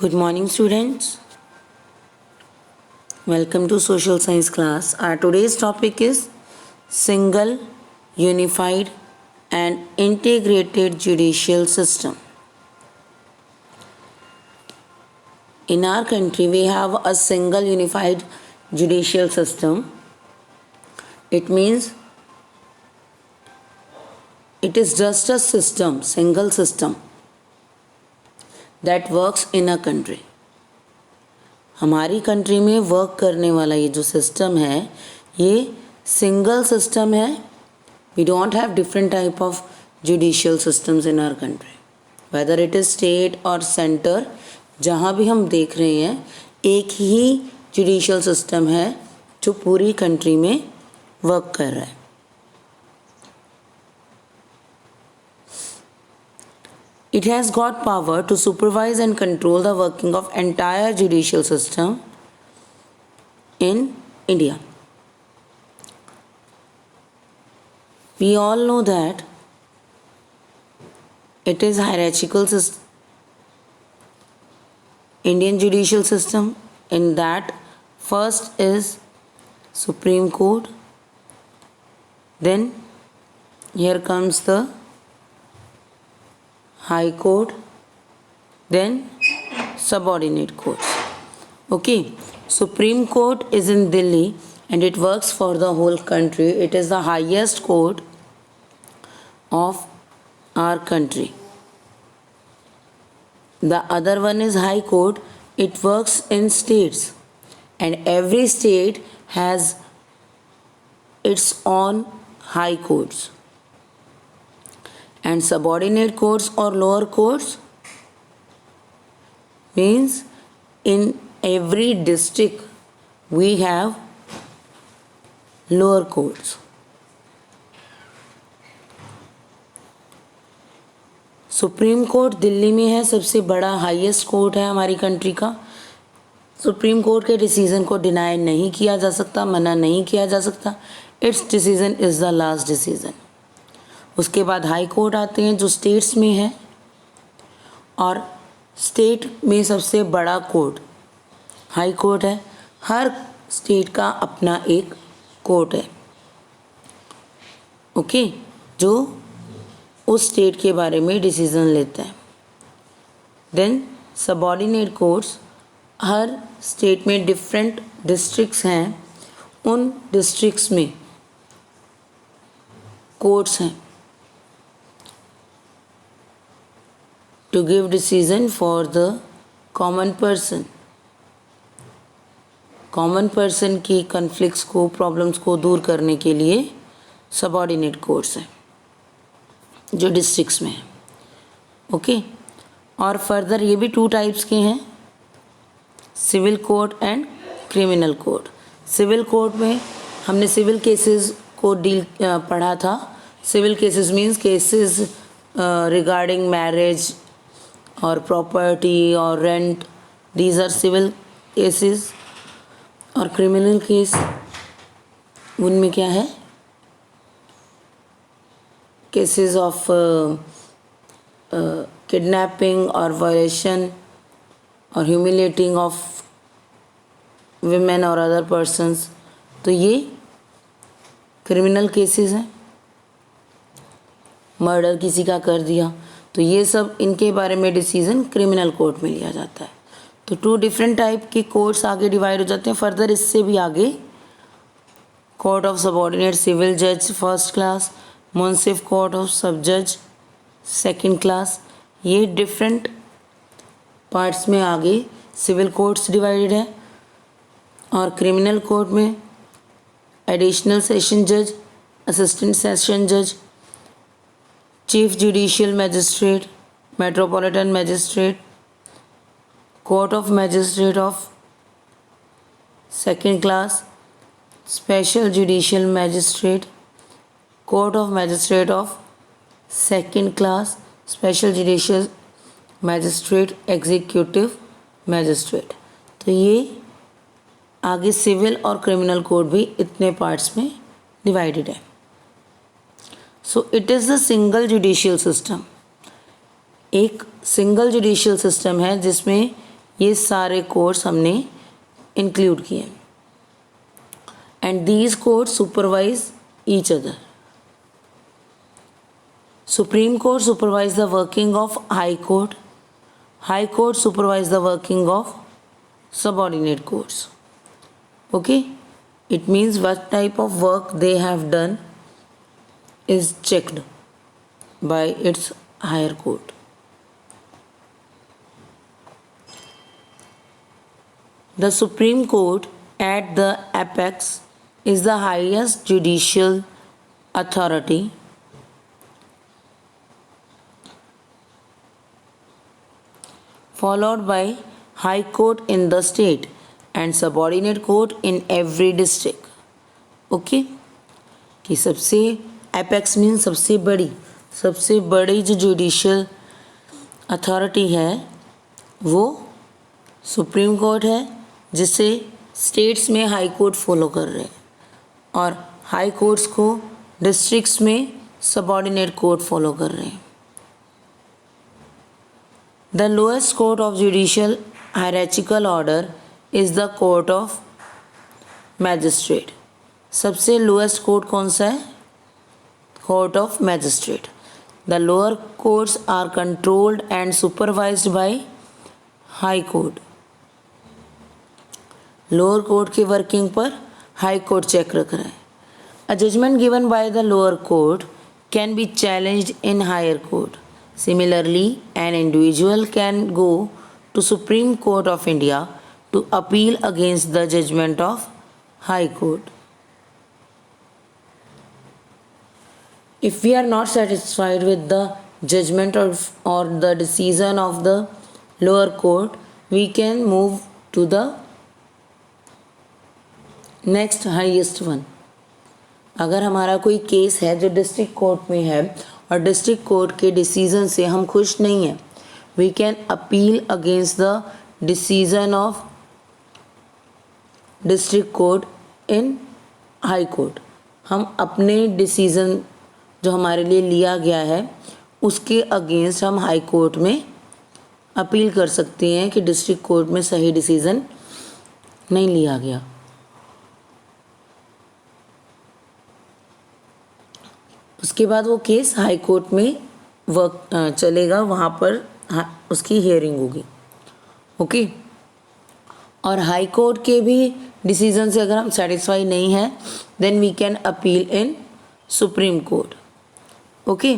Good morning, students. Welcome to social science class. Our today's topic is single, unified and integrated judicial system. In our country, we have a single unified judicial system. It means it is just a system, single system that works in a country. हमारी country में work करने वाला ये जो system है ये single system है. We don't have different type of judicial systems in our country, whether it is state और सेंटर. जहाँ भी हम देख रहे हैं एक ही जुडिशियल सिस्टम है जो पूरी कंट्री में वर्क कर रहा है. It has got power to supervise and control the working of entire judicial system in India. We all know that it is hierarchical system, Indian judicial system. In that, first is Supreme Court. Then here comes the High Court, then subordinate courts. Okay, Supreme Court is in Delhi and it works for the whole country. It is the highest court of our country. The other one is High Court. It works in states and every state has its own high courts. And subordinate courts or lower courts means in every district we have lower courts. Supreme court Delhi में है, सबसे बड़ा highest court है हमारी country का. Supreme court के decision को deny नहीं किया जा सकता, मना नहीं किया जा सकता. It's decision is the last decision. उसके बाद हाई कोर्ट आते हैं जो स्टेट्स में है और स्टेट में सबसे बड़ा कोर्ट हाई कोर्ट है. हर स्टेट का अपना एक कोर्ट है. ओके, जो उस स्टेट के बारे में डिसीजन लेता है. देन सबऑर्डिनेट कोर्ट्स, हर स्टेट में डिफरेंट डिस्ट्रिक्ट्स हैं, उन डिस्ट्रिक्ट्स में कोर्ट्स हैं to give decision for the common person. Common person की कन्फ्लिक्ट्स को, प्रॉब्लम्स को दूर करने के लिए सबऑर्डिनेट कोर्ट्स हैं जो डिस्ट्रिक्ट्स में हैं. ओके, और फर्दर ये भी टू टाइप्स के हैं, civil court and criminal court. Civil court में हमने सिविल केसेस को डील पढ़ा था. Civil cases means cases regarding marriage और प्रॉपर्टी और rent, these are civil cases. और क्रिमिनल केस उनमें क्या है, केसेस ऑफ किडनैपिंग और वायलेशन और ह्यूमिलेटिंग ऑफ विमेन और अदर पर्सन्स. तो ये क्रिमिनल केसेस हैं. मर्डर किसी का कर दिया तो ये सब, इनके बारे में डिसीजन क्रिमिनल कोर्ट में लिया जाता है. तो टू डिफरेंट टाइप के कोर्ट्स आगे डिवाइड हो जाते हैं. फर्दर इससे भी आगे कोर्ट ऑफ सबऑर्डिनेट सिविल जज first class, Munsif court of सब जज सेकेंड क्लास, ये डिफरेंट पार्ट्स में आगे सिविल कोर्ट्स डिवाइडेड है. और क्रिमिनल कोर्ट में एडिशनल सेशन जज, असिस्टेंट सेशन जज, chief judicial magistrate, metropolitan magistrate, court of magistrate of second class, special judicial magistrate, court of magistrate of second class, special judicial magistrate, executive magistrate. तो ये आगे civil और criminal court भी इतने parts में divided है. So it is the single judicial system. एक single judicial system है जिसमें ये सारे कोर्ट्स हमने इंक्लूड किए and these courts supervise each other. Supreme Court supervise the working of High Court. High Court supervise the working of subordinate courts. Okay, it means what type of work they have done is checked by its higher court. The Supreme Court at the apex is the highest judicial authority followed by High Court in the state and subordinate court in every district. Okay, कि सबसे apex mean सबसे बड़ी जो judicial authority है वो supreme court है, जिसे states में हाई कोर्ट फॉलो कर रहे हैं और हाई कोर्ट्स को डिस्ट्रिक्ट्स में सबऑर्डिनेट कोर्ट फॉलो कर रहे हैं. The lowest court of judicial hierarchical order is the court of magistrate. सबसे lowest court कौन सा है? Court of magistrate. The lower courts are controlled and supervised by high court. Lower court के working पर high court check रख रहा है. A judgment given by the lower court can be challenged in higher court. Similarly, an individual can go to Supreme Court of India to appeal against the judgment of High Court. If we are not satisfied with the judgment or the decision of the lower court, we can move to the next highest one. अगर हमारा कोई case है जो district court में है और district court के decision से हम खुश नहीं हैं, we can appeal against the decision of district court in high court. हम अपने डिसीजन जो हमारे लिए लिया गया है उसके अगेंस्ट हम हाई कोर्ट में अपील कर सकते हैं कि डिस्ट्रिक्ट कोर्ट में सही डिसीजन नहीं लिया गया. उसके बाद वो केस हाई कोर्ट में चलेगा, वहाँ पर उसकी हियरिंग होगी. ओके, और हाई कोर्ट के भी डिसीजन से अगर हम सेटिस्फाई नहीं हैं then we can appeal in supreme court. Okay,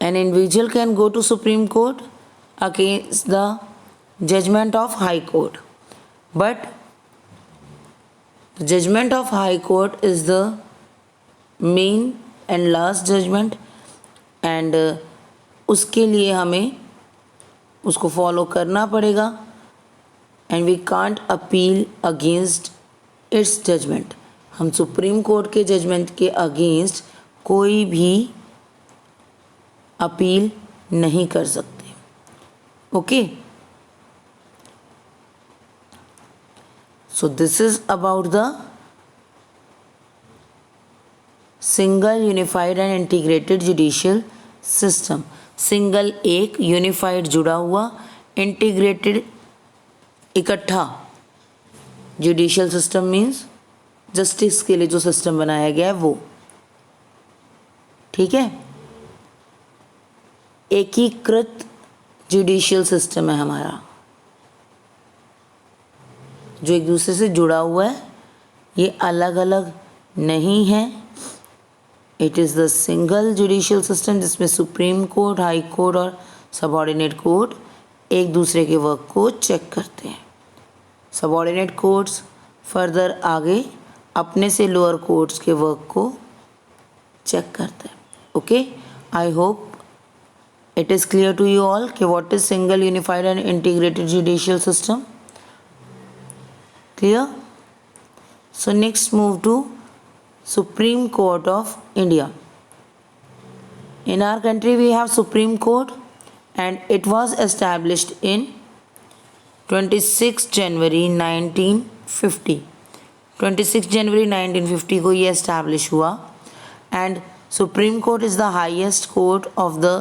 an individual can go to supreme court against the judgment of high court, but the judgment of high court is the main and last judgment and उसके लिए हमें उसको follow करना पड़ेगा and we can't appeal against its judgment. हम supreme court के judgement के against कोई भी अपील नहीं कर सकते. Okay, so this is about the single unified and integrated judicial system. Single एक, यूनिफाइड जुड़ा हुआ, इंटीग्रेटेड इकट्ठा. जुडिशियल सिस्टम मीन्स जस्टिस के लिए जो सिस्टम बनाया गया है वो. ठीक है, एकीकृत जुडिशियल सिस्टम है हमारा जो एक दूसरे से जुड़ा हुआ है, ये अलग अलग नहीं है. It is the single judicial system जिसमें सुप्रीम कोर्ट, हाई कोर्ट और सबऑर्डिनेट कोर्ट एक दूसरे के वर्क को चेक करते हैं. सबऑर्डिनेट कोर्ट्स फर्दर आगे अपने से लोअर कोर्ट्स के वर्क को चेक करते हैं. Okay, I hope it is clear to you all कि what is single unified and integrated judicial system. Clear? So next move to Supreme Court of India. In our country we have Supreme Court and it was established in 26 January 1950. 26 January 1950 को ये establish हुआ and Supreme Court is the highest court of the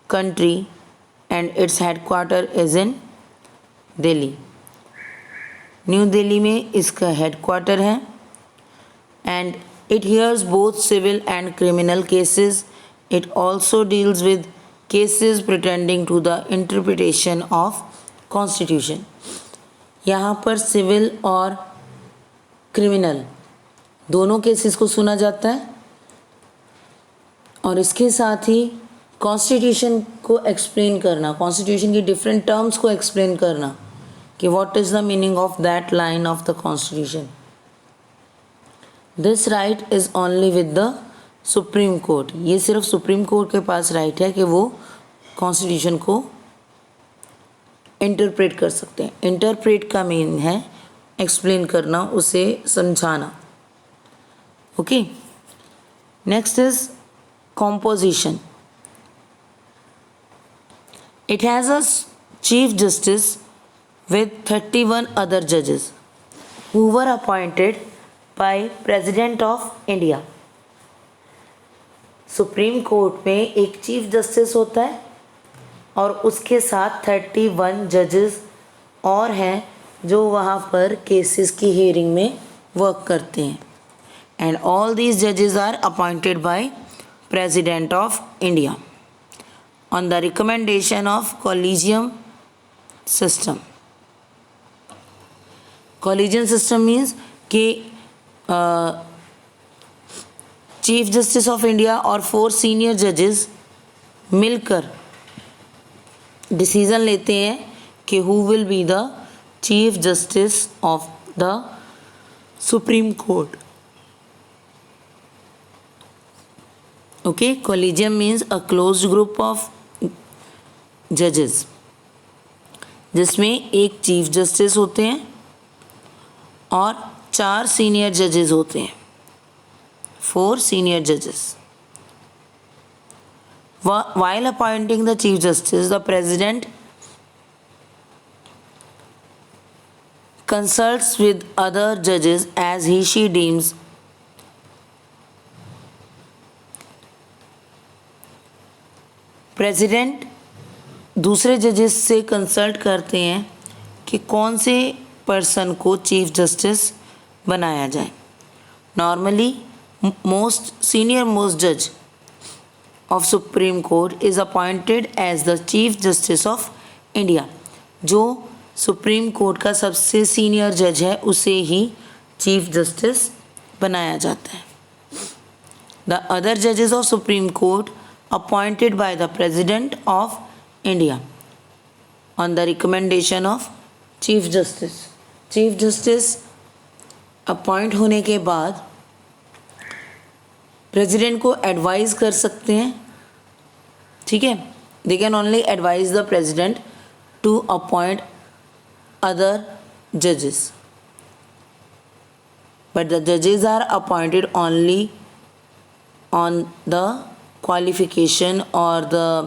country and its headquarter is in Delhi. New Delhi में इसका headquarter है and it hears both civil and criminal cases. It also deals with cases pertaining to the interpretation of Constitution. यहाँ पर civil और criminal दोनों cases को सुना जाता है और इसके साथ ही कॉन्स्टिट्यूशन को एक्सप्लेन करना, कॉन्स्टिट्यूशन की डिफरेंट टर्म्स को एक्सप्लेन करना कि what is the meaning of that line of the constitution. This right is only with the supreme court. ये सिर्फ सुप्रीम कोर्ट के पास राइट है कि वो कॉन्स्टिट्यूशन को इंटरप्रेट कर सकते हैं। इंटरप्रेट का मीन है एक्सप्लेन करना, उसे समझाना। Okay, next is composition. It has a chief justice with 31 other judges who were appointed by President of India. Supreme court में एक चीफ जस्टिस होता है और उसके साथ 31 जजेस और हैं जो वहाँ पर केसेस की हियरिंग में वर्क करते हैं। एंड ऑल दीज जजेस are appointed by President of India on the recommendation of collegium system. Collegium system means कि चीफ जस्टिस ऑफ इंडिया और 4 सीनियर जजेस मिलकर डिसीजन लेते हैं कि who will be the chief justice of the supreme court. Okay, collegium means a closed group of judges जिसमें एक chief justice होते हैं और 4 सीनियर जजेस होते हैं, 4 सीनियर जजेस। While appointing the chief justice, the president consults with other judges as he/she deems president दूसरे जजेस से कंसल्ट करते हैं कि कौन से पर्सन को चीफ जस्टिस बनाया जाए। नॉर्मली सीनियर मोस्ट जज of supreme court is appointed as the chief justice of India. जो सुप्रीम कोर्ट का सबसे सीनियर जज है उसे ही चीफ जस्टिस बनाया जाता है। द अदर जजेस of supreme court appointed by the President of India on the recommendation of Chief Justice. Chief Justice appoint होने के बाद प्रेसिडेंट को एडवाइज़ कर सकते हैं, ठीक है। They can only advise the president to appoint other जजेस, बट द जजेस are appointed only on the qualification or the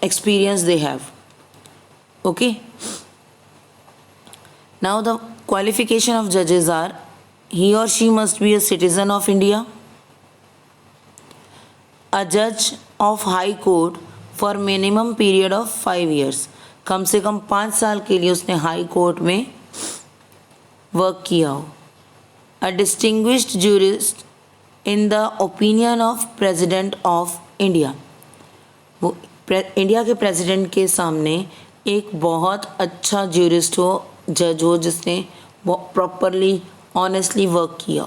experience they have. Okay, now the qualification of judges are: he or she must be a citizen of India, a judge of high court for minimum period of 5 years, कम से कम 5 साल के लिए उसने high court में work किया हो, a distinguished jurist in the opinion of President of India, वो India के प्रेसिडेंट के सामने एक बहुत अच्छा ज्यूरिस्ट हो, जज हो, जिसने प्रॉपरली ऑनेस्टली वर्क किया।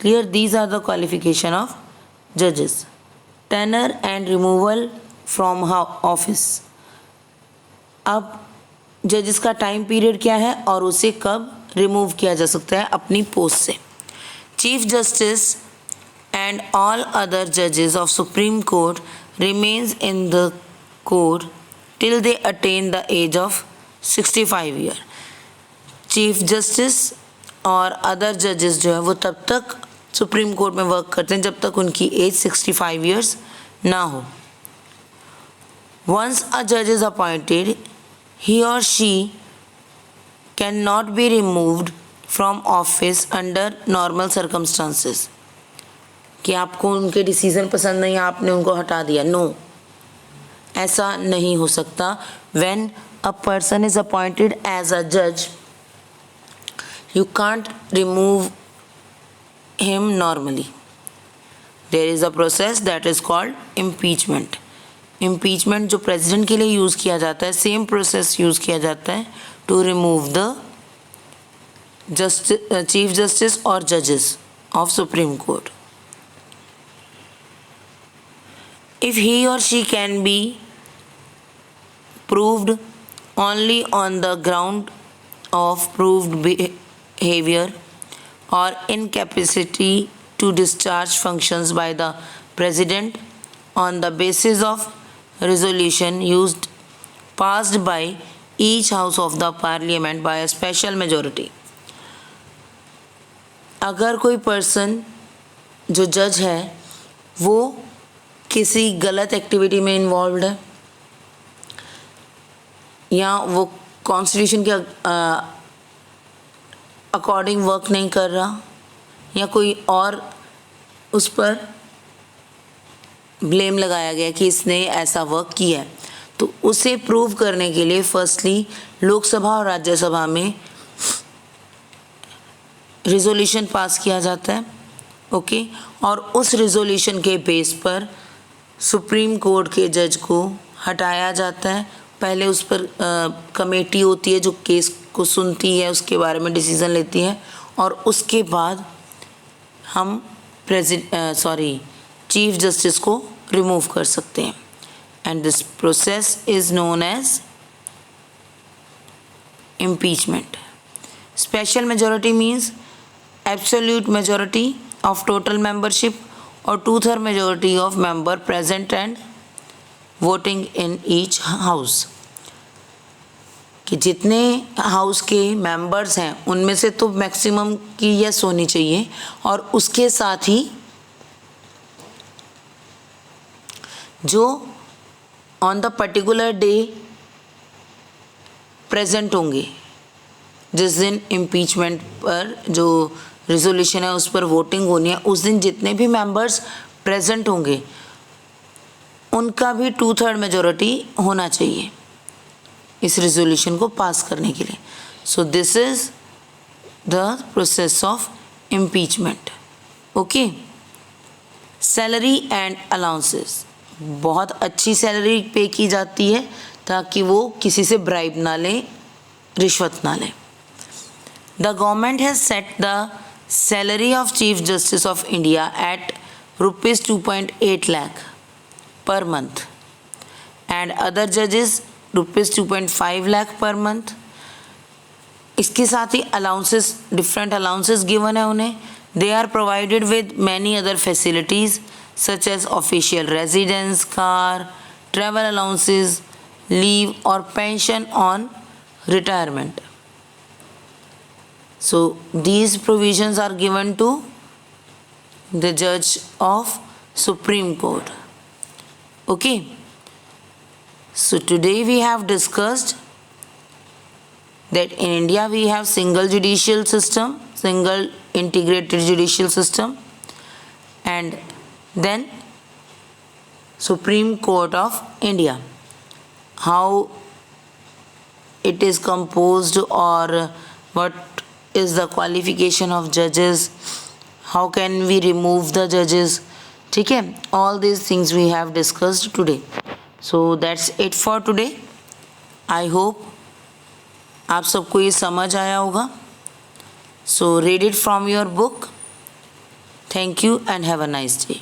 Clear, these are the qualification of जजेस। Tenure and removal from office. अब जजेस का टाइम पीरियड क्या है और उसे कब रिमूव किया जा सकता है अपनी पोस्ट से। Chief justice and all other जजेस of supreme Court remains in the court till they attain the age of 65 year. Chief justice और अदर जजेस जो है वो तब तक सुप्रीम कोर्ट में वर्क करते हैं जब तक उनकी एज 65 years ना हो। Once a judge is appointed, he or she cannot be removed from office under normal circumstances. कि आपको उनके डिसीजन पसंद नहीं, आपने उनको हटा दिया। नो, ऐसा नहीं हो सकता। When a person is appointed as a जज, you can't remove him normally. There is a process that is called impeachment. Impeachment जो प्रेसिडेंट के लिए यूज़ किया जाता है, सेम प्रोसेस यूज़ किया जाता है to remove the chief justice और जजेस of supreme court. If he or she can be proved only on the ground of proved behavior or incapacity to discharge functions by the president on the basis of resolution passed by each house of the parliament by a special majority. अगर कोई person जो जज है वो किसी गलत activity में involve है या वो कॉन्स्टिट्यूशन के अकॉर्डिंग वर्क नहीं कर रहा या कोई और उस पर ब्लेम लगाया गया कि इसने ऐसा वर्क किया है, तो उसे प्रूव करने के लिए फर्स्टली लोकसभा और राज्यसभा में रिजोल्यूशन पास किया जाता है. ओके, और उस रिजोल्यूशन के बेस पर सुप्रीम कोर्ट के जज को हटाया जाता है. पहले उस पर कमेटी होती है जो केस को सुनती है, उसके बारे में डिसीज़न लेती है, और उसके बाद हम चीफ जस्टिस को रिमूव कर सकते हैं. And this process is known as impeachment. Special majority means absolute majority of total membership or 2/3 majority of member present and voting in each house. कि जितने हाउस के मेंबर्स हैं उनमें से तो मैक्सिमम की यस होनी चाहिए, और उसके साथ ही जो on the particular day present होंगे, जिस दिन इम्पीचमेंट पर जो रिजोल्यूशन है उस पर वोटिंग होनी है, उस दिन जितने भी मेंबर्स प्रेजेंट होंगे उनका भी 2/3 मेजॉरिटी होना चाहिए इस रिजोल्यूशन को पास करने के लिए. So this is the process of impeachment. Okay, salary and allowances. बहुत अच्छी सैलरी पे की जाती है ताकि वो किसी से ब्राइब ना लें, रिश्वत ना लें. The government has set the salary of chief justice of India at ₹2.8 lakh per month and other judges ₹2.5 lakh per month. इसके साथ ही अलाउंसेस, डिफरेंट अलाउंसेस गिवन है उन्हें. They are provided with many other facilities such as official residence, car, travel allowances, leave और pension on retirement. So these provisions are given to the judge of Supreme Court. Okay, so today we have discussed that in India we have single judicial system, single integrated judicial system, and then Supreme Court of India. How it is composed or what is the qualification of judges, how can we remove the judges, ठीक है, all these things we have discussed today. So that's it for today. I hope आप सबको ये समझ आया होगा. So read it from your book. Thank you and have a nice day.